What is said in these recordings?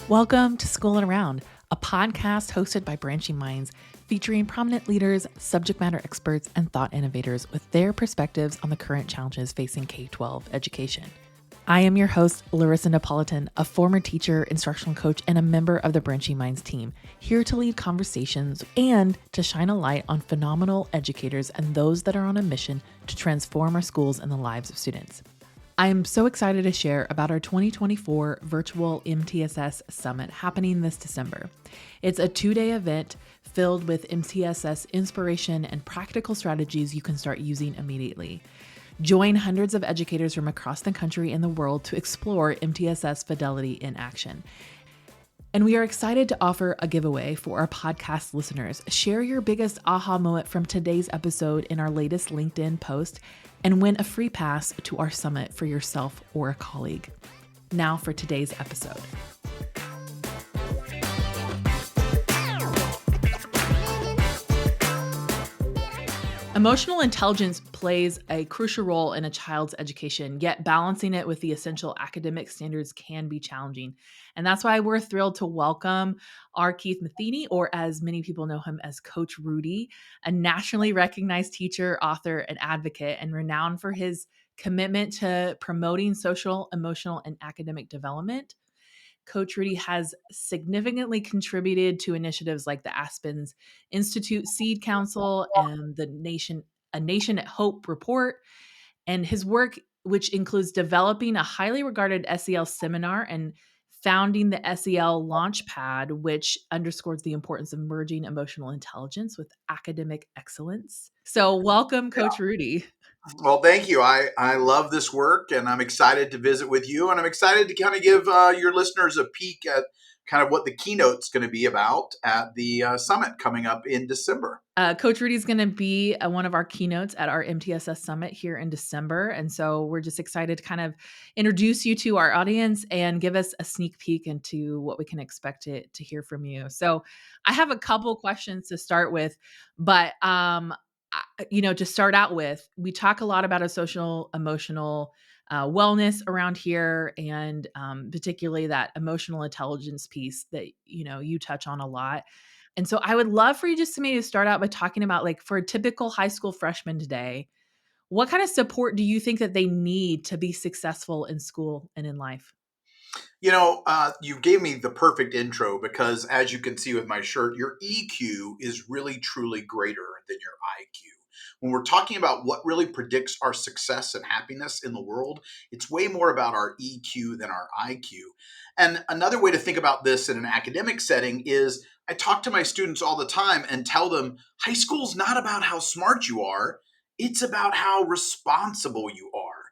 Welcome to School and Around, a podcast hosted by Branching Minds, featuring prominent leaders, subject matter experts, and thought innovators with their perspectives on the current challenges facing K-12 education. I am your host, Larissa Napolitan, a former teacher, instructional coach, and a member of the Branching Minds team, here to lead conversations and to shine a light on phenomenal educators and those that are on a mission to transform our schools and the lives of students. I am so excited to share about our 2024 virtual MTSS Summit happening this December. It's a 2-day event filled with MTSS inspiration and practical strategies you can start using immediately. Join hundreds of educators from across the country and the world to explore MTSS fidelity in action. And we are excited to offer a giveaway for our podcast listeners. Share your biggest aha moment from today's episode in our latest LinkedIn post and win a free pass to our summit for yourself or a colleague. Now for today's episode. Emotional intelligence plays a crucial role in a child's education, yet balancing it with the essential academic standards can be challenging. And that's why we're thrilled to welcome our Keith Matheny, or as many people know him as Coach Rudy, a nationally recognized teacher, author, and advocate, and renowned for his commitment to promoting social, emotional, and academic development. Coach Rudy has significantly contributed to initiatives like the Aspens Institute Seed Council and A Nation at Hope report. And his work, which includes developing a highly regarded SEL seminar and founding the SEL Launchpad, which underscores the importance of merging emotional intelligence with academic excellence. So welcome, Coach Rudy. Well, thank you. I love this work, and I'm excited to visit with you, and I'm excited to kind of give your listeners a peek at kind of what the keynote's going to be about at the summit coming up in December. Coach Rudy is going to be one of our keynotes at our MTSS Summit here in December. And so we're just excited to kind of introduce you to our audience and give us a sneak peek into what we can expect to hear from you. So I have a couple questions to start with, but to start out with, we talk a lot about a social, emotional wellness around here, and particularly that emotional intelligence piece that you touch on a lot. And so I would love for you just to maybe start out by talking about, like, for a typical high school freshman today, what kind of support do you think that they need to be successful in school and in life? You gave me the perfect intro because, as you can see with my shirt, your EQ is really, truly greater than your IQ. When we're talking about what really predicts our success and happiness in the world, it's way more about our EQ than our IQ. And another way to think about this in an academic setting is I talk to my students all the time and tell them high school's not about how smart you are, it's about how responsible you are.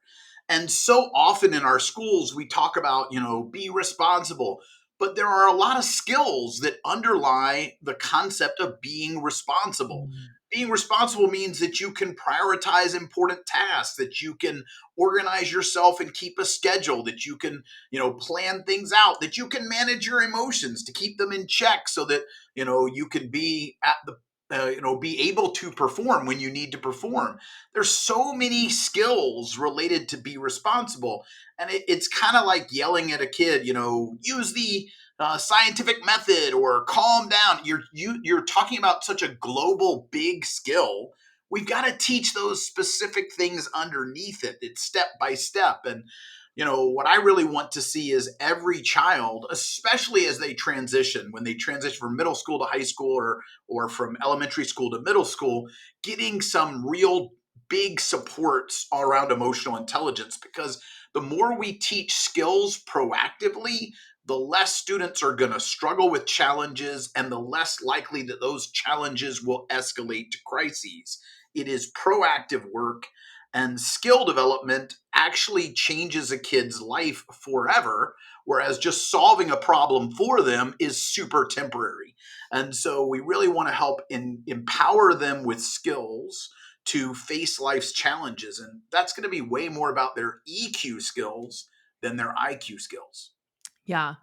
And so often in our schools, we talk about, be responsible. But there are a lot of skills that underlie the concept of being responsible. Mm. Being responsible means that you can prioritize important tasks, that you can organize yourself and keep a schedule, that you can, plan things out, that you can manage your emotions to keep them in check so that, you can be at the be able to perform when you need to perform. There's so many skills related to be responsible, and it's kind of like yelling at a kid, use the scientific method or calm down. You're talking about such a global big skill. We've got to teach those specific things underneath it. It's step by step. And what I really want to see is every child, especially as they transition, when they transition from middle school to high school, or from elementary school to middle school, getting some real big supports all around emotional intelligence. Because the more we teach skills proactively, the less students are going to struggle with challenges, and the less likely that those challenges will escalate to crises. It is proactive work, and skill development actually changes a kid's life forever, whereas just solving a problem for them is super temporary. And so we really want to help empower them with skills to face life's challenges. And that's going to be way more about their EQ skills than their IQ skills. Yeah.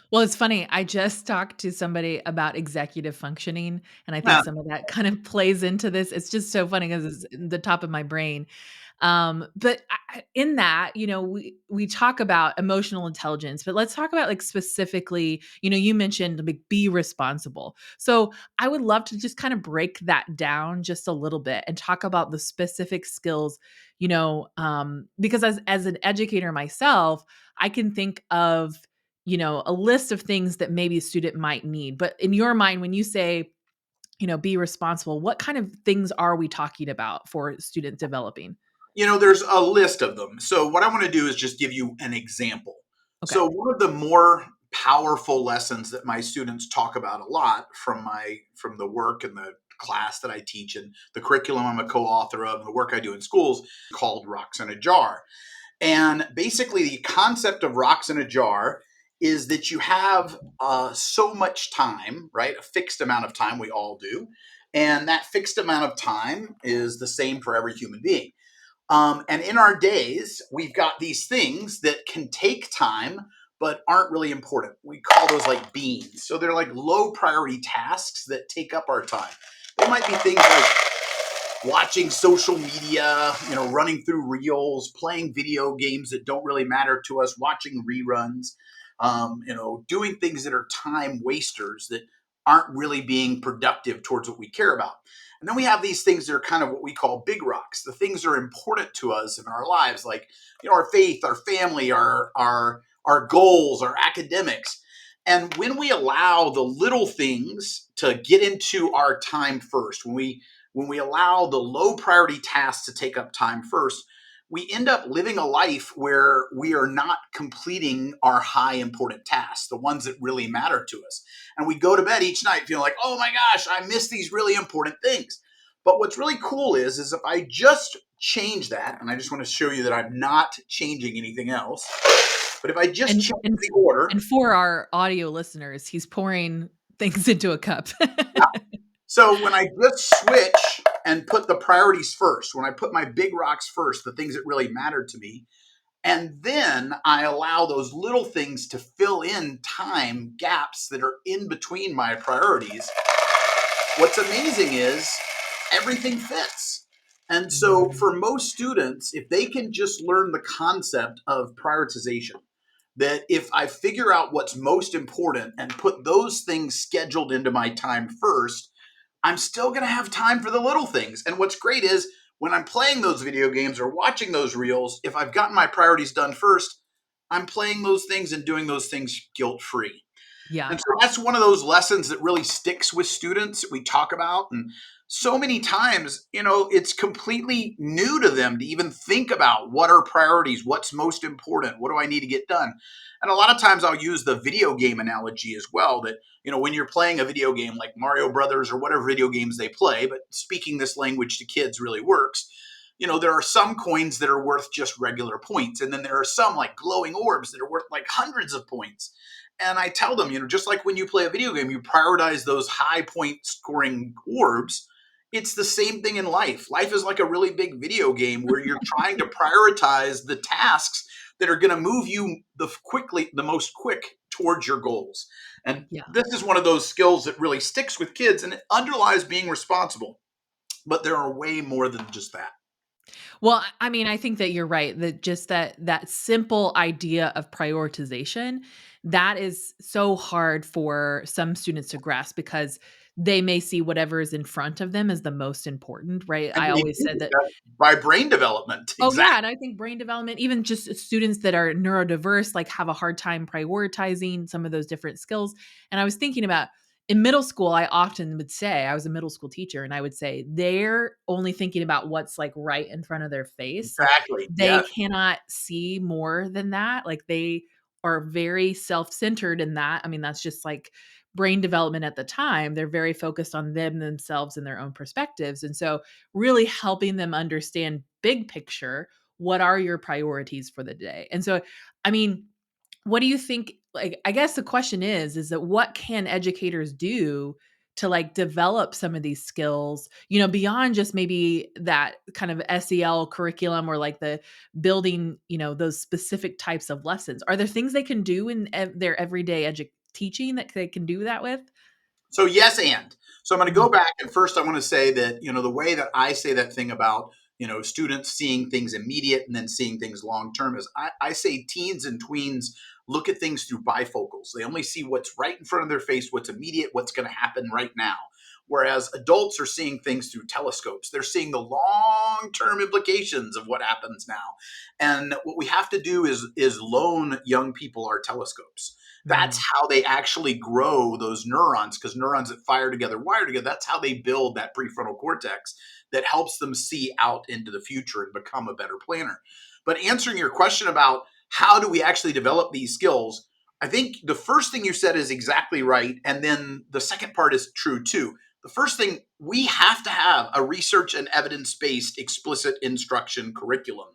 Well, it's funny. I just talked to somebody about executive functioning, and I think Yeah. some of that kind of plays into this. It's just so funny because it's in the top of my brain. But in that, we talk about emotional intelligence, but let's talk about like specifically, you mentioned like be responsible. So I would love to just kind of break that down just a little bit and talk about the specific skills, because as an educator myself, I can think of a list of things that maybe a student might need. But in your mind, when you say, be responsible, what kind of things are we talking about for student developing? There's a list of them. So what I want to do is just give you an example. Okay. So one of the more powerful lessons that my students talk about a lot from the work and the class that I teach and the curriculum I'm a co-author of and the work I do in schools called Rocks in a Jar. And basically, the concept of rocks in a jar is that you have so much time, right? A fixed amount of time, we all do. And that fixed amount of time is the same for every human being. And in our days, we've got these things that can take time, but aren't really important. We call those like beans. So they're like low priority tasks that take up our time. They might be things like watching social media, running through reels, playing video games that don't really matter to us, watching reruns, doing things that are time wasters that aren't really being productive towards what we care about. And then we have these things that are kind of what we call big rocks, the things that are important to us in our lives, like our faith, our family, our goals, our academics. And when we allow the little things to get into our time first, when we allow the low priority tasks to take up time first, we end up living a life where we are not completing our high important tasks, the ones that really matter to us. And we go to bed each night feeling like, oh my gosh, I missed these really important things. But what's really cool is if I just change that, and I just want to show you that I'm not changing anything else, but if I just And change and the order. and for our audio listeners, he's pouring things into a cup. So when I just switch and put the priorities first, when I put my big rocks first, the things that really matter to me, and then I allow those little things to fill in time gaps that are in between my priorities, what's amazing is everything fits. And so Mm. for most students, if they can just learn the concept of prioritization, that if I figure out what's most important and put those things scheduled into my time first, I'm still going to have time for the little things. And what's great is when I'm playing those video games or watching those reels, if I've gotten my priorities done first, I'm playing those things and doing those things guilt free. Yeah. And so that's one of those lessons that really sticks with students that we talk about. And so many times, it's completely new to them to even think about what are priorities, what's most important, what do I need to get done. And a lot of times I'll use the video game analogy as well that, when you're playing a video game like Mario Brothers or whatever video games they play, but speaking this language to kids really works. There are some coins that are worth just regular points. And then there are some like glowing orbs that are worth like hundreds of points. And I tell them, just like when you play a video game, you prioritize those high point scoring orbs. It's the same thing in life. Life is like a really big video game where you're trying to prioritize the tasks that are going to move you the most quick towards your goals. And Yeah. this is one of those skills that really sticks with kids and it underlies being responsible. But there are way more than just that. Well, I mean, I think that you're right. That just that simple idea of prioritization, that is so hard for some students to grasp because they may see whatever is in front of them as the most important, right? And I they always do said that. that by brain development. Oh, Exactly. yeah, and I think brain development, even just students that are neurodiverse, like, have a hard time prioritizing some of those different skills, and I was thinking about in middle school, I often would say I was a middle school teacher, and I would say, "They're only thinking about what's, like, right in front of their face." Like, Exactly. they Yes. cannot see more than that, like, they are very self-centered in that. I mean, that's just, like, brain development at the time. They're very focused on them, themselves, and their own perspectives, and so really helping them understand big picture, what are your priorities for the day? And so, I mean, what do you think, like, I guess the question is that what can educators do to like develop some of these skills, you know, beyond just maybe that kind of SEL curriculum or like the building, you know, those specific types of lessons? Are there things they can do in their everyday teaching that they can do that with? So yes, and so I'm going to go Mhm. back, and first I want to say that the way that I say that thing about students seeing things immediate and then seeing things long term is I say teens and tweens look at things through bifocals. They only see what's right in front of their face, what's immediate, what's going to happen right now. Whereas adults are seeing things through telescopes. They're seeing the long term implications of what happens now. And what we have to do is loan young people our telescopes. That's Mm. how they actually grow those neurons, because neurons that fire together wire together. That's how they build that prefrontal cortex that helps them see out into the future and become a better planner. But answering your question about how do we actually develop these skills, I think the first thing you said is exactly right. And then the second part is true too. The first thing, we have to have a research and evidence based explicit instruction curriculum.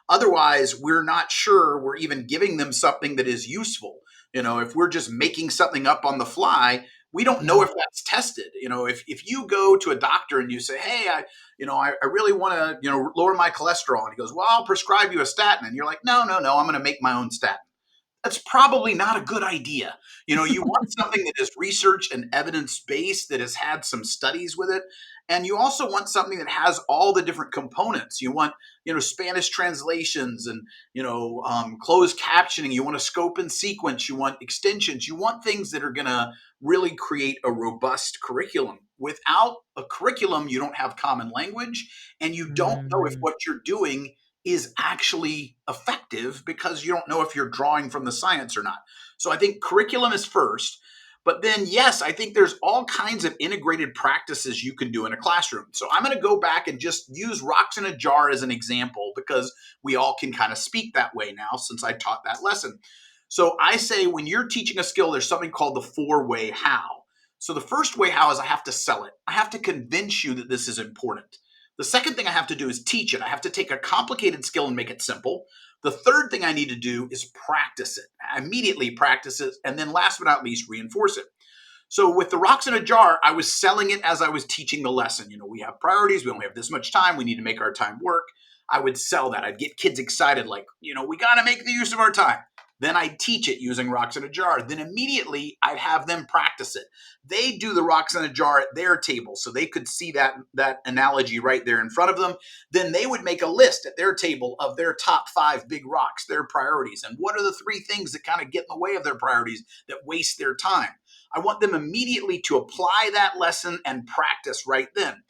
Otherwise, we're not sure we're even giving them something that is useful. If we're just making something up on the fly, we don't know Yeah. if that's tested. If you go to a doctor and you say, hey, I really want to, lower my cholesterol. And he goes, well, I'll prescribe you a statin. And you're like, no, no, no, I'm going to make my own statin. That's probably not a good idea. You want something that is research and evidence based, that has had some studies with it. And you also want something that has all the different components. You want, Spanish translations and, closed captioning. You want a scope and sequence. You want extensions. You want things that are going to really create a robust curriculum. Without a curriculum, you don't have common language, and you don't know if Mm. what you're doing is actually effective, because you don't know if you're drawing from the science or not. So I think curriculum is first. But then, yes, I think there's all kinds of integrated practices you can do in a classroom. So I'm going to go back and just use rocks in a jar as an example, because we all can kind of speak that way now since I taught that lesson. So I say, when you're teaching a skill, there's something called the four-way how. So the first way how is I have to sell it. I have to convince you that this is important. The second thing I have to do is teach it. I have to take a complicated skill and make it simple. The third thing I need to do is practice it. I immediately practice it. And then last but not least, reinforce it. So with the rocks in a jar, I was selling it as I was teaching the lesson. We have priorities. We only have this much time. We need to make our time work. I would sell that. I'd get kids excited, like, we got to make the use of our time. Then I'd teach it using rocks in a jar. Then immediately I'd have them practice it. They do the rocks in a jar at their table, so they could see that analogy right there in front of them. Then they would make a list at their table of their top 5 big rocks, their priorities, and what are the 3 things that kind of get in the way of their priorities, that waste their time. I want them immediately to apply that lesson and practice right then.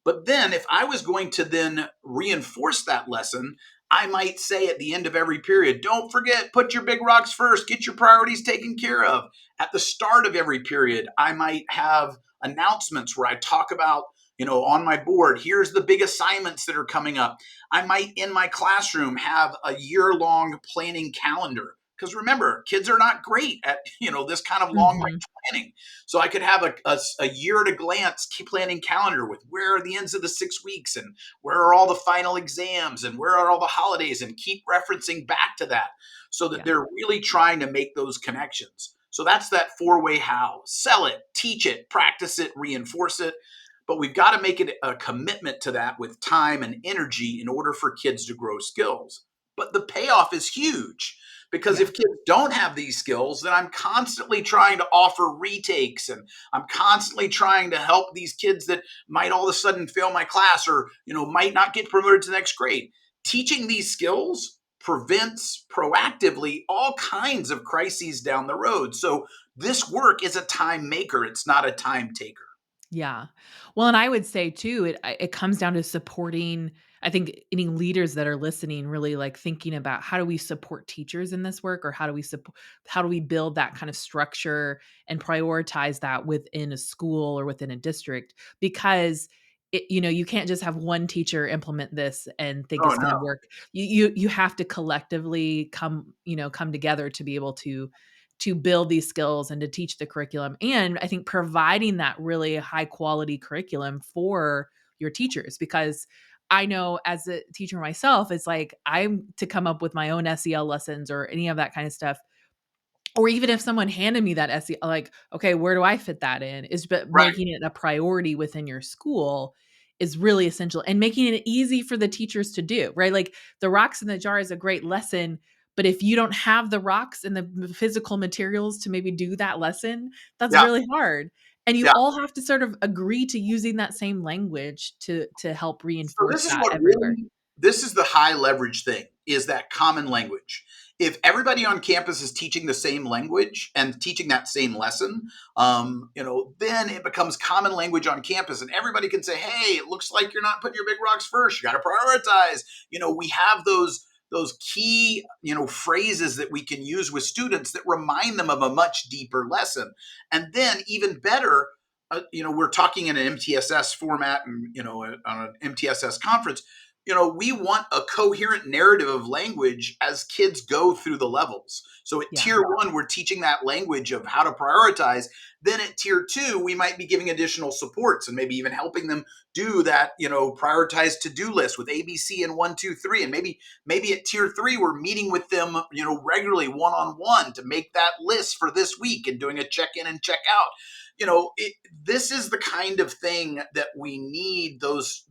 But then, if I was going to then reinforce that lesson, I might say at the end of every period, don't forget, put your big rocks first, get your priorities taken care of. At the start of every period, I might have announcements where I talk about, on my board, here's the big assignments that are coming up. I might, in my classroom, have a year-long planning calendar. Because remember, kids are not great at, this kind of long Mhm. range planning. So I could have a year at a glance planning calendar with where are the ends of the 6 weeks, and where are all the final exams, and where are all the holidays, and keep referencing back to that, so that Yeah. they're really trying to make those connections. So that's that four-way how: sell it, teach it, practice it, reinforce it. But we've got to make it a commitment to that with time and energy in order for kids to grow skills. But the payoff is huge, because Yeah. if kids don't have these skills, then I'm constantly trying to offer retakes, and I'm constantly trying to help these kids that might all of a sudden fail my class, or might not get promoted to the next grade. Teaching these skills prevents proactively all kinds of crises down the road. So this work is a time maker, it's not a time taker. Yeah. Well, and I would say too, it comes down to supporting. I think any leaders that are listening really like thinking about how do we support teachers in this work, or how do we build that kind of structure and prioritize that within a school or within a district, because you can't just have one teacher implement this and think Oh it's going no. to work. You have to collectively come together to be able to build these skills and to teach the curriculum. And I think providing that really high quality curriculum for your teachers, because I know as a teacher myself, it's like I'm to come up with my own SEL lessons or any of that kind of stuff. or even if someone handed me that SE, like, okay, where do I fit that in? Is but Right. making it a priority within your school is really essential, and making it easy for the teachers to do, right? Like the rocks in the jar is a great lesson, but if you don't have the rocks and the physical materials to maybe do that lesson, that's Yeah. really hard. And you Yeah. all have to sort of agree to using that same language to help So reinforce this is that what everywhere. really this is the high leverage thing, is that common language. If everybody on campus is teaching the same language and teaching that same lesson, then it becomes common language on campus, and everybody can say, "Hey, it looks like you're not putting your big rocks first. You got to prioritize." We have those key phrases that we can use with students that remind them of a much deeper lesson, and then even better, we're talking in an MTSS format, and on an MTSS conference. We want a coherent narrative of language as kids go through the levels. So at Yeah. tier one, we're teaching that language of how to prioritize. Then at tier two, we might be giving additional supports and maybe even helping them do that, prioritize to-do list with ABC and 1, 2, 3. And maybe at tier three, we're meeting with them, regularly one-on-one to make that list for this week and doing a check-in and check-out. This is the kind of thing that we need, those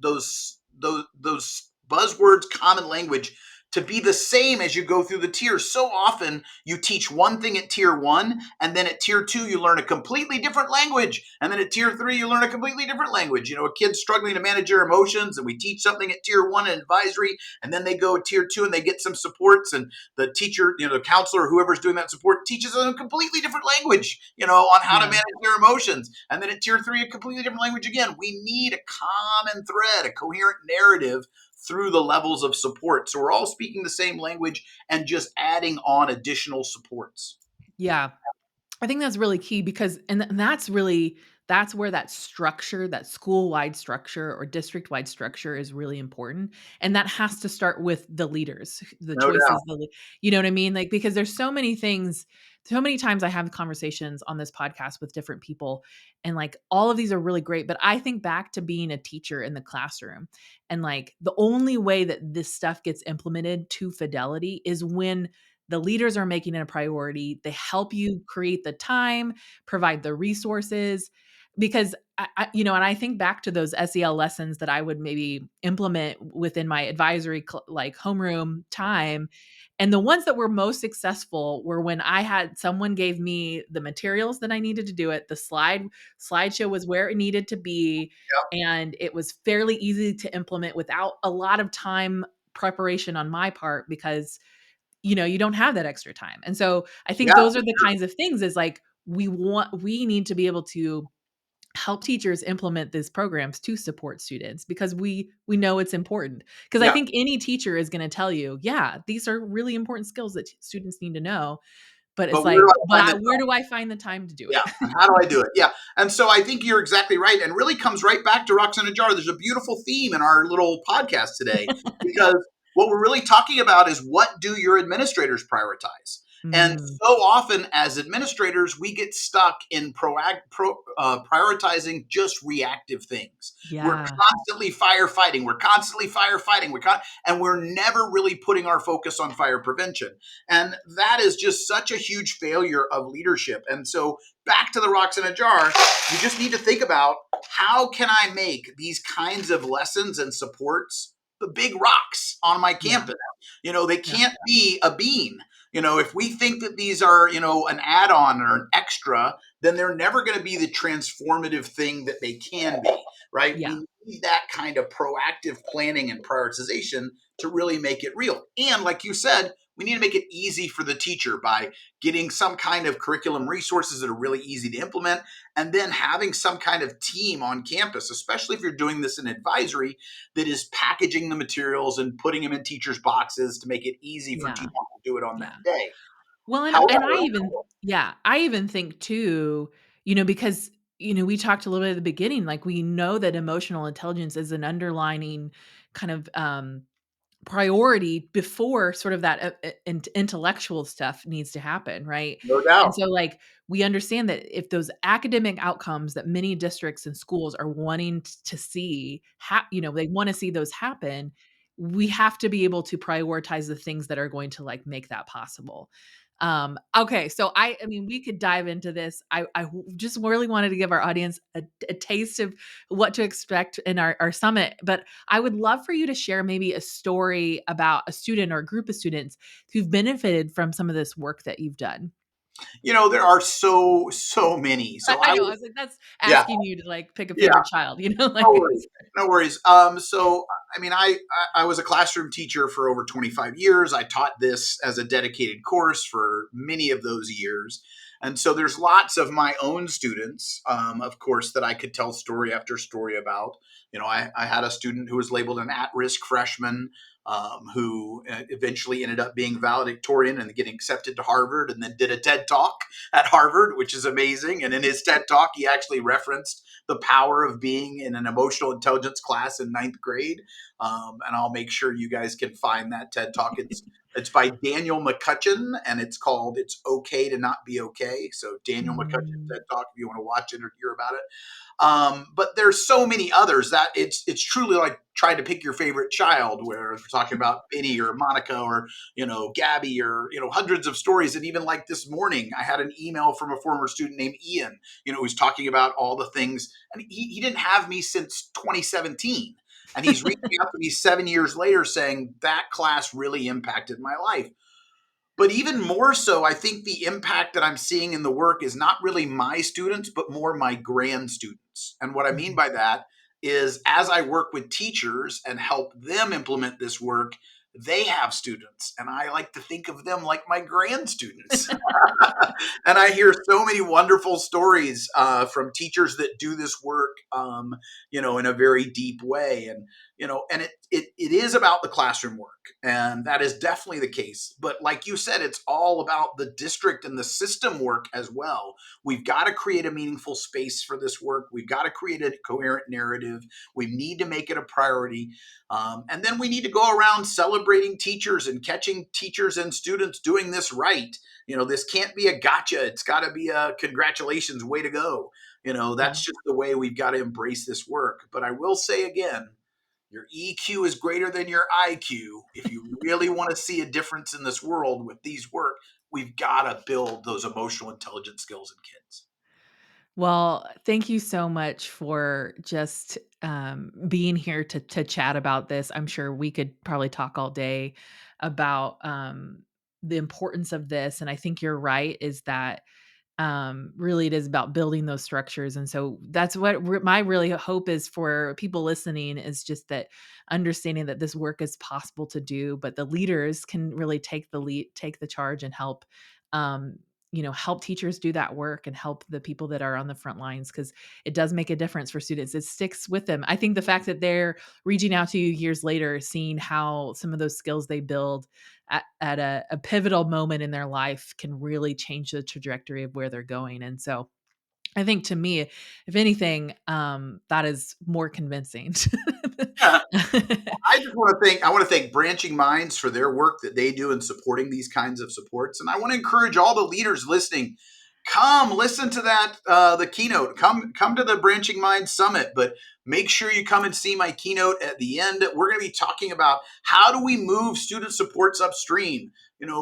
buzzwords, common language, to be the same as you go through the tiers. So often you teach one thing at tier one, and then at tier two, you learn a completely different language. And then at tier three, you learn a completely different language. A kid's struggling to manage their emotions, and we teach something at tier one in advisory, and then they go to tier two and they get some supports, and the teacher, the counselor, whoever's doing that support, teaches them a completely different language, on how to Yeah. manage their emotions. And then at tier three, a completely different language again. We need a common thread, a coherent narrative through the levels of support. So we're all speaking the same language and just adding on additional supports. Yeah. I think that's really key because and that's where that structure, that school-wide structure or district-wide structure is really important, and that has to start with the leaders, the No doubt. choices, you know what I mean? Like, because there's so many things, so many times I have conversations on this podcast with different people, and, like, all of these are really great, but I think back to being a teacher in the classroom, and, like, the only way that this stuff gets implemented to fidelity is when the leaders are making it a priority. They help you create the time, provide the resources, because and I think back to those SEL lessons that I would maybe implement within my advisory, like homeroom time. And the ones that were most successful were when I had someone gave me the materials that I needed to do it. The slideshow was where it needed to be. Yep. And it was fairly easy to implement without a lot of time preparation on my part because you don't have that extra time. And so I think Yeah. those are the kinds of things is like we need to be able to help teachers implement these programs to support students because we know it's important. Because I Yeah. think any teacher is going to tell you, yeah, these are really important skills that students need to know. But it's But where do like, I find the where do I find the time to do Yeah. it? And how do I do it? Yeah. And so I think you're exactly right. And really comes right back to Rocks in a Jar. There's a beautiful theme in our little podcast today, because what we're really talking about is, what do your administrators prioritize? And Mm, so often as administrators, we get stuck in prioritizing just reactive things. We're yeah, constantly firefighting. We're constantly firefighting. And we're never really putting our focus on fire prevention. And that is just such a huge failure of leadership. And so back to the rocks in a jar, you just need to think about, how can I make these kinds of lessons and supports the big rocks on my yeah, campus? They yeah, can't be a bean. If we think that these are, an add on or an extra, then they're never going to be the transformative thing that they can be, right? yeah, We need that kind of proactive planning and prioritization to really make it real. And like you said, we need to make it easy for the teacher by getting some kind of curriculum resources that are really easy to implement, and then having some kind of team on campus, especially if you're doing this in advisory, that is packaging the materials and putting them in teachers' boxes to make it easy for yeah, teachers to do it on that yeah. day. Well, and I However, even yeah, I even think too, because we talked a little bit at the beginning, like we know that emotional intelligence is an underlining kind of priority before sort of that intellectual stuff needs to happen, right? no And doubt. so like we understand that if those academic outcomes that many districts and schools are wanting to see, they want to see those happen, we have to be able to prioritize the things that are going to like make that possible. Okay. So I mean, we could dive into this. I just really wanted to give our audience a taste of what to expect in our summit, but I would love for you to share maybe a story about a student or a group of students who've benefited from some of this work that you've done. There are so many. So I I know. I was, was like, that's yeah, asking you to like pick a yeah. favorite child, No like worries. No worries. So I mean, I was a classroom teacher for over 25 years. I taught this as a dedicated course for many of those years. And so there's lots of my own students, of course, that I could tell story after story about. I had a student who was labeled an at-risk freshman, who eventually ended up being valedictorian and getting accepted to Harvard, and then did a TED Talk at Harvard, which is amazing. And in his TED Talk, he actually referenced the power of being in an emotional intelligence class in ninth grade. And I'll make sure you guys can find that TED Talk. It's by Daniel McCutcheon, and it's called "It's Okay to Not Be Okay." So Daniel McCutcheon Mm, TED Talk, if you want to watch it or hear about it. But there's so many others that it's truly like trying to pick your favorite child, where we're talking about Benny or Monica or Gabby, or hundreds of stories. And even like this morning, I had an email from a former student named Ian, who's talking about all the things, and he didn't have me since 2017. And he's reaching out to me 7 years later saying that class really impacted my life. But even more so, I think the impact that I'm seeing in the work is not really my students, but more my grand students. And what I mean mhm. by that is, as I work with teachers and help them implement this work, they have students. And I like to think of them like my grand students. And I hear so many wonderful stories from teachers that do this work, in a very deep way. And it is about the classroom work. And that is definitely the case. But like you said, it's all about the district and the system work as well. We've got to create a meaningful space for this work. We've got to create a coherent narrative. We need to make it a priority. And then we need to go around celebrating teachers and catching teachers and students doing this right. This can't be a gotcha. It's got to be a congratulations, way to go. Yeah. That's just the way we've got to embrace this work. But I will say again, your EQ is greater than your IQ. If you really want to see a difference in this world with these work, we've got to build those emotional intelligence skills in kids. Well, thank you so much for just being here to chat about this. I'm sure we could probably talk all day about the importance of this, and I think you're right. Is that really it is about building those structures, and so that's what my really hope is for people listening, is just that understanding that this work is possible to do, but the leaders can really take the lead, take the charge, and help um help teachers do that work and help the people that are on the front lines, because it does make a difference for students. It sticks with them. I think the fact that they're reaching out to you years later, seeing how some of those skills they build at a pivotal moment in their life can really change the trajectory of where they're going. And so I think, to me, if anything, that is more convincing. Yeah. I want to thank Branching Minds for their work that they do in supporting these kinds of supports. And I want to encourage all the leaders listening, come listen to the keynote. Come to the Branching Minds Summit, but make sure you come and see my keynote at the end. We're going to be talking about how do we move student supports upstream.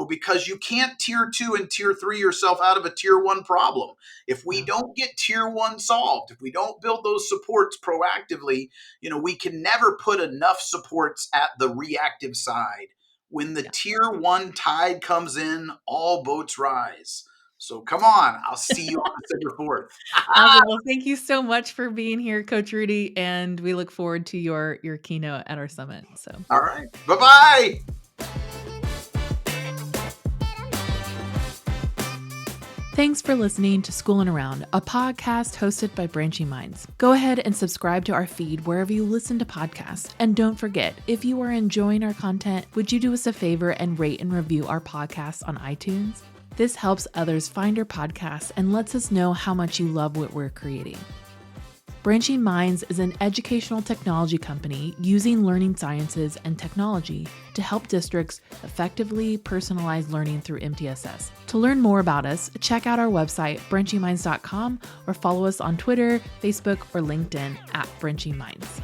Because you can't tier 2 and tier 3 yourself out of a tier 1 problem. If we Yeah. don't get tier 1 solved, if we don't build those supports proactively, we can never put enough supports at the reactive side. When the Yeah. tier 1 tide comes in, all boats rise. So come on, I'll see you on December 4th. Awesome. Well, thank you so much for being here, Coach Rudy, and we look forward to your keynote at our summit. So, All right. Bye-bye. thanks for listening to Schoolin' Around, a podcast hosted by Branching Minds. Go ahead and subscribe to our feed wherever you listen to podcasts. And don't forget, if you are enjoying our content, would you do us a favor and rate and review our podcast on iTunes? This helps others find our podcast and lets us know how much you love what we're creating. Branching Minds is an educational technology company using learning sciences and technology to help districts effectively personalize learning through MTSS. To learn more about us, check out our website, branchingminds.com, or follow us on Twitter, Facebook, or LinkedIn at Branching Minds.